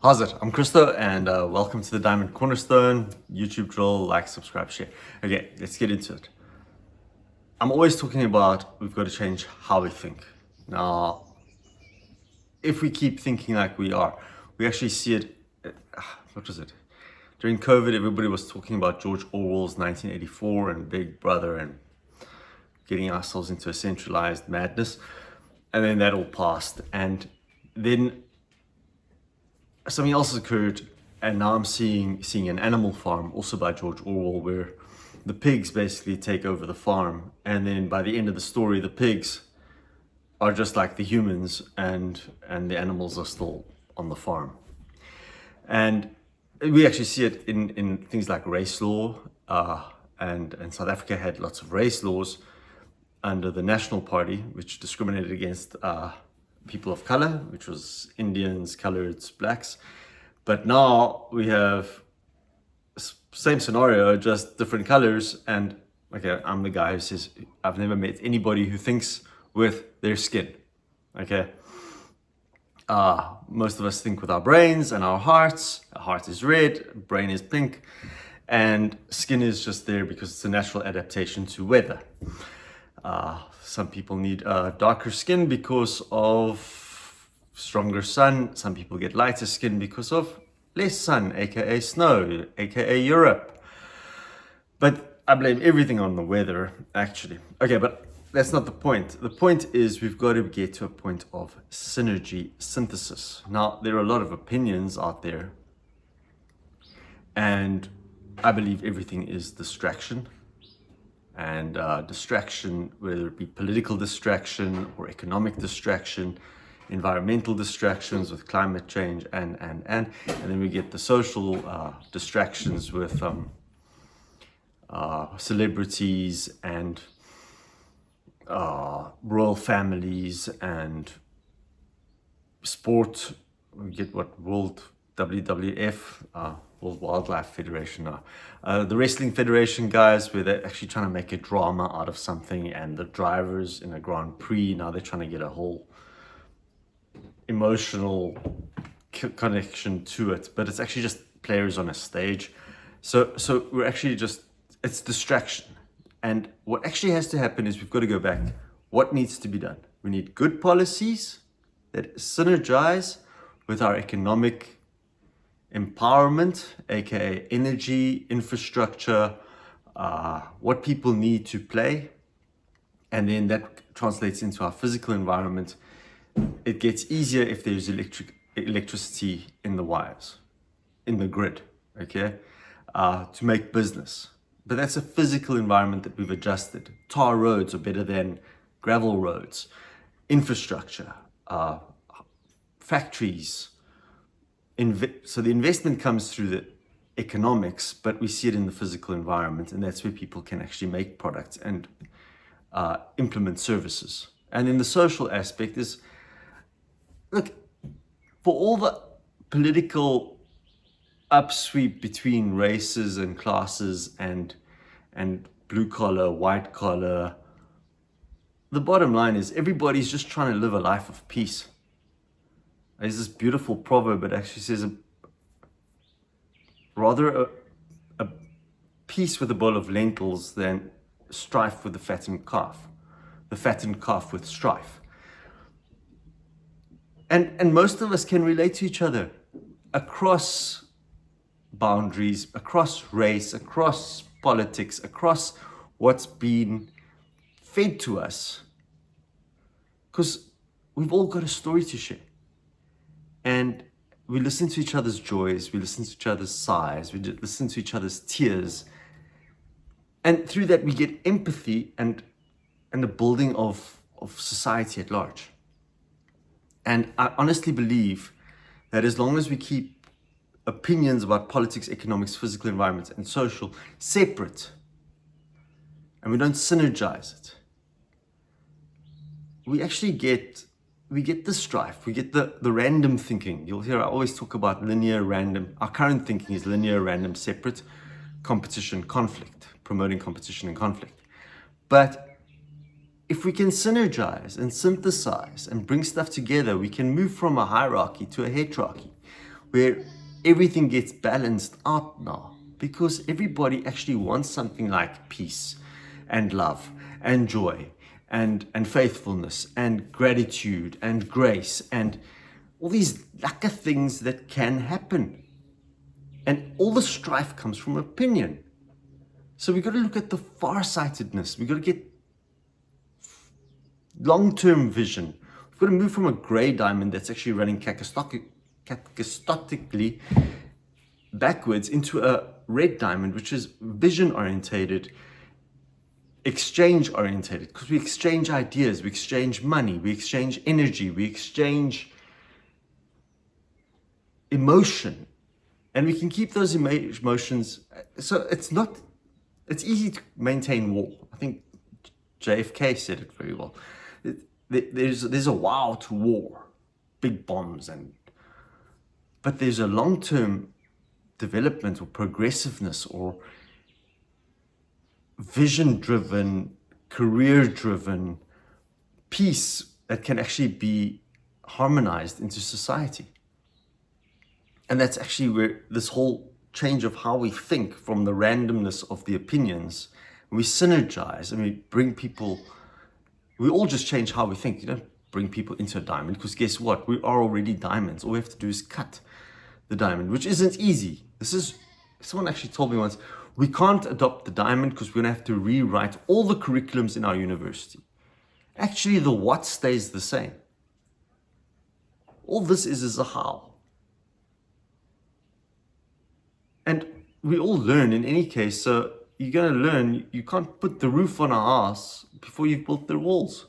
How's it? I'm Christo, and welcome to the Diamond Cornerstone YouTube drill. Like, subscribe, share. Okay, let's get into it. I'm always talking about we've got to change how we think. Now, if we keep thinking like we actually see it. What was it? During COVID, everybody was talking about George Orwell's 1984 and Big Brother and getting ourselves into a centralized madness. And then that all passed. And then something else has occurred, and now I'm seeing an Animal Farm, also by George Orwell, where the pigs basically take over the farm, and then by the end of the story, the pigs are just like the humans, and the animals are still on the farm. And we actually see it in things like race law, and South Africa had lots of race laws under the National Party, which discriminated against people of color, which was Indians, coloreds, blacks. But now we have same scenario, just different colors. And okay, I'm the guy who says I've never met anybody who thinks with their skin. Okay. Most of us think with our brains and our hearts. Our heart is red, brain is pink, and skin is just there because it's a natural adaptation to weather. Some people need darker skin because of stronger sun. Some people get lighter skin because of less sun, aka snow, aka Europe. But I blame everything on the weather, actually. Okay, but that's not the point. The point is we've got to get to a point of synergy synthesis. Now, there are a lot of opinions out there, and I believe everything is distraction. And distraction, whether it be political distraction or economic distraction, environmental distractions with climate change, and then we get the social distractions with celebrities and royal families and sport. We get what World WWF, World Wildlife Federation now. The Wrestling Federation guys, where they're actually trying to make a drama out of something, and the drivers in a Grand Prix, now they're trying to get a whole emotional connection to it, but it's actually just players on a stage. So we're actually just, it's distraction. And what actually has to happen is we've got to go back. What needs to be done? We need good policies that synergize with our economic empowerment, aka energy, infrastructure, what people need to play, and then that translates into our physical environment. It gets easier if there's electricity in the wires, in the grid, okay, to make business. But that's a physical environment that we've adjusted. Tar roads are better than gravel roads. Infrastructure, factories. So the investment comes through the economics, but we see it in the physical environment, and that's where people can actually make products and implement services. And then the social aspect is, look, for all the political upsweep between races and classes and blue collar, white collar, the bottom line is everybody's just trying to live a life of peace. There's this beautiful proverb that actually says rather a peace with a bowl of lentils than strife with the fattened calf with strife. And most of us can relate to each other across boundaries, across race, across politics, across what's been fed to us. Because we've all got a story to share. And we listen to each other's joys, we listen to each other's sighs, we listen to each other's tears. And through that, we get empathy and the building of society at large. And I honestly believe that as long as we keep opinions about politics, economics, physical environment, and social separate, and we don't synergize it, we actually get the strife, we get the random thinking. You'll hear I always talk about linear, random. Our current thinking is linear, random, separate, competition, conflict, promoting competition and conflict. But if we can synergize and synthesize and bring stuff together, we can move from a hierarchy to a heterarchy. where everything gets balanced out now, because everybody actually wants something like peace and love and joy and faithfulness and gratitude and grace and all these lekker things that can happen. And all the strife comes from opinion. So we've got to look at the farsightedness. We've got to get long-term vision. We've got to move from a gray diamond that's actually running catastrophically backwards into a red diamond, which is vision-orientated, exchange-orientated, because we exchange ideas, we exchange money, we exchange energy, we exchange emotion, and we can keep those emotions. So it's easy to maintain war. I think JFK said it very well. There's a wow to war, big bombs, but there's a long-term development or progressiveness or vision-driven, career-driven peace that can actually be harmonized into society. And that's actually where this whole change of how we think from the randomness of the opinions, we synergize and we bring people, we all just change how we think. You don't bring people into a diamond, because guess what? We are already diamonds. All we have to do is cut the diamond, which isn't easy. Someone actually told me once, we can't adopt the diamond because we're going to have to rewrite all the curriculums in our university. Actually, the what stays the same. All this is a how. And we all learn in any case, so you're going to learn. You can't put the roof on a house before you've built the walls.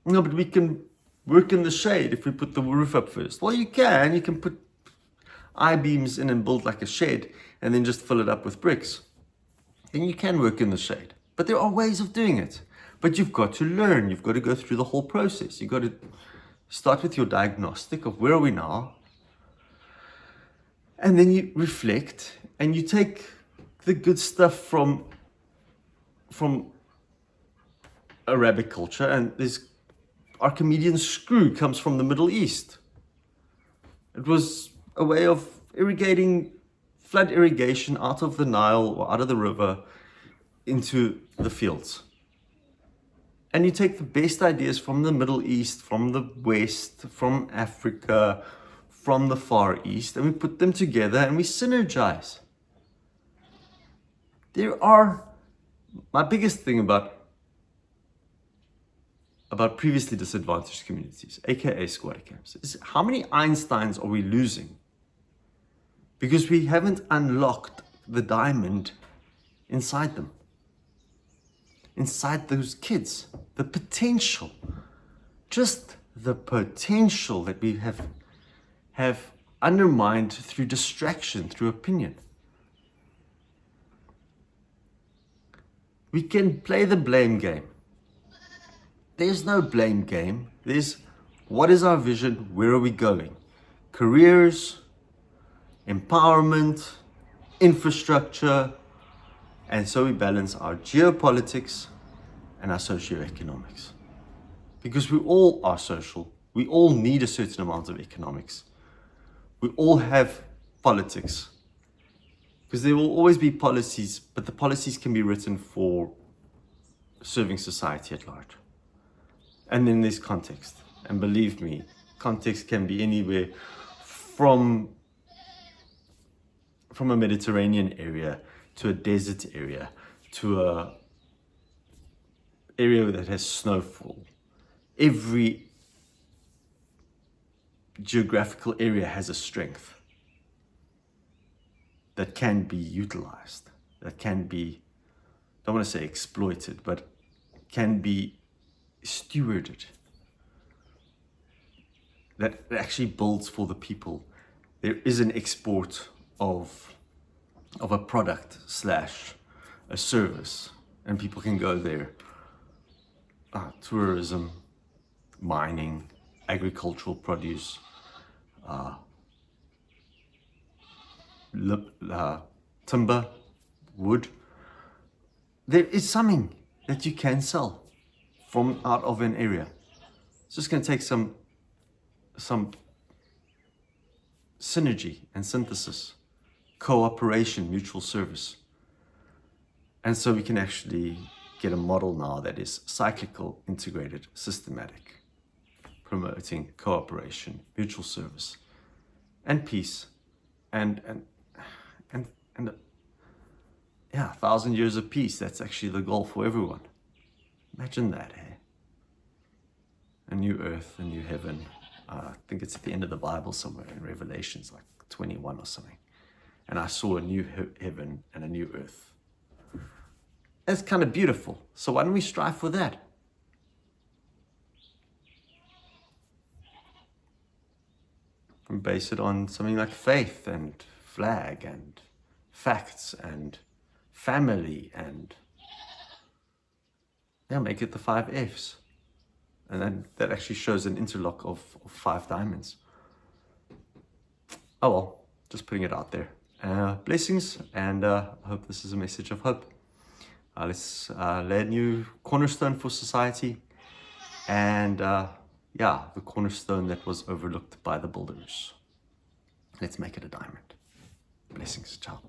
No, but we can work in the shade if we put the roof up first. Well, you can put I-beams in and build like a shed and then just fill it up with bricks. Then you can work in the shade. But there are ways of doing it. But you've got to learn. You've got to go through the whole process. You've got to start with your diagnostic of where are we now. And then you reflect and you take the good stuff from Arabic culture. And this Archimedean screw comes from the Middle East. It was a way of irrigating, flood irrigation out of the Nile or out of the river into the fields. And you take the best ideas from the Middle East, from the West, from Africa, from the Far East, and we put them together and we synergize. My biggest thing about previously disadvantaged communities, aka squatter camps, is how many Einsteins are we losing? Because we haven't unlocked the diamond inside them. Inside those kids, the potential, just the potential that we have undermined through distraction, through opinion. We can play the blame game. There's no blame game. There's what is our vision? Where are we going? Careers, empowerment, infrastructure, and so we balance our geopolitics and our socioeconomics. Because we all are social. We all need a certain amount of economics. We all have politics. Because there will always be policies, but the policies can be written for serving society at large. And then there's context. And believe me, context can be anywhere from a Mediterranean area to a desert area to a area that has snowfall. Every geographical area has a strength that can be utilized, that can be, I don't want to say exploited, but can be stewarded, that actually builds for the people. There is an export of a product / a service, and people can go there. Tourism, mining, agricultural produce, timber, wood. There is something that you can sell from out of an area. It's just going to take some synergy and synthesis, cooperation, mutual service. And so we can actually get a model now that is cyclical, integrated, systematic, promoting cooperation, mutual service, and peace, and yeah, 1,000 years of peace. That's actually the goal for everyone. Imagine that, eh? A new earth, a new heaven. I think it's at the end of the Bible somewhere in Revelations, like 21 or something. And I saw a new heaven and a new earth. That's kind of beautiful. So why don't we strive for that? And base it on something like faith and flag and facts and family and make it the 5 F's. And then that actually shows an interlock of 5 diamonds. Oh well, just putting it out there. Blessings, and I hope this is a message of hope. Let's lay a new cornerstone for society, and the cornerstone that was overlooked by the builders. Let's make it a diamond. Blessings, ciao.